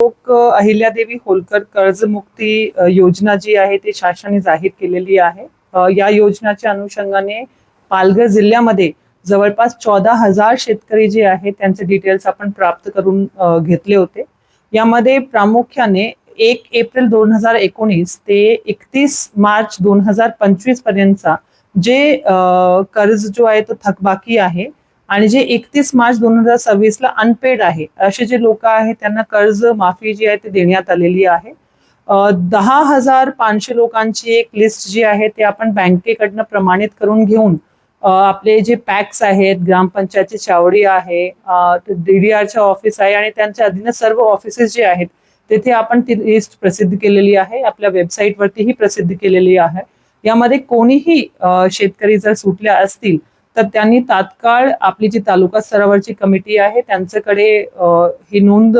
अहिल्यादेवी होलकर कर्जमुक्ती योजना जी आहे ती शासनाने जाहीर केलेली आहे। या योजनेच्या अनुषंगाने पालघर जिल्ह्यामध्ये जवळपास 14,000 शेतकरी जे आहेत त्यांचे डिटेल्स आपण प्राप्त करून घेतले होते। यामध्ये प्रामुख्याने 1 एप्रिल 2019 ते 31 मार्च 2025 पर्यंतचा जे कर्ज जो आहे तो थकबाकी आहे आणि जे 31 मार्च 2026 ला अनपेड आहे असे जे लोक आहेत त्यांना कर्ज माफी जी आहे ती देण्यात आलेली आहे। 10,500 लोकांची एक लिस्ट जी आहे ते आपण बँकेकडनं प्रमाणित करून घेऊन आपले जे पॅक्स आहेत, ग्रामपंचायतची चावडी आहे, DDRच्या ऑफिस आहे आणि त्यांच्या अधीन सर्व ऑफिसेस जे आहेत तेथे आपण ती लिस्ट प्रसिद्ध केलेली आहे, आपल्या वेबसाईटवरतीही प्रसिद्ध केलेली आहे। यामध्ये कोणीही शेतकरी जर सुटल्या असतील तर त्यांनी तात्काळ आपली जी तालुका स्तरावरची कमिटी आहे त्यांच्याकडे ही नोंद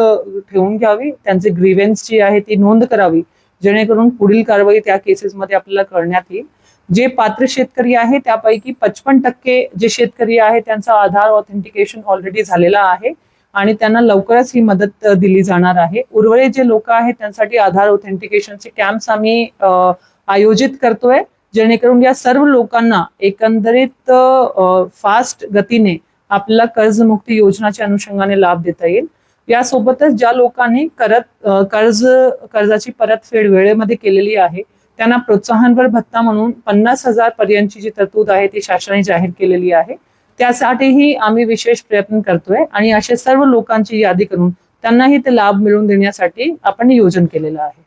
ठेवून घ्यावी, त्यांचे ग्रीवेन्स जी आहे ती नोंद करावी, जेणेकरून पुढील कारवाई त्या केसेसमध्ये आपल्याला करण्यात येईल। जे पात्र शेतकरी आहे त्यापैकी 55% जे शेतकरी आहे त्यांचा आधार ऑथेंटिकेशन ऑलरेडी झालेला आहे आणि त्यांना लवकरच ही मदत दिली जाणार आहे। उर्वरित जे लोक आहेत त्यांसाठी आधार ऑथेंटिकेशनचे कॅम्प्स आम्ही आयोजित करतोय, जेणेकरून या सर्व लोकांना एकंदरीत फास्ट गतीने आपल्याला कर्जमुक्ती योजनाच्या अनुषंगाने लाभ देता येईल। यासोबतच ज्या लोकांनी कर्जाची परतफेड वेळेमध्ये केलेली आहे त्यांना प्रोत्साहनपर भत्ता म्हणून 50,000 पर्यंतची जी तरतूद आहे ती शासनाने जाहीर केलेली आहे। त्यासाठीही आम्ही विशेष प्रयत्न करतोय आणि अशा सर्व लोकांची यादी करून त्यांनाही ते लाभ मिळवून देण्यासाठी आपण नियोजन केलेलं आहे।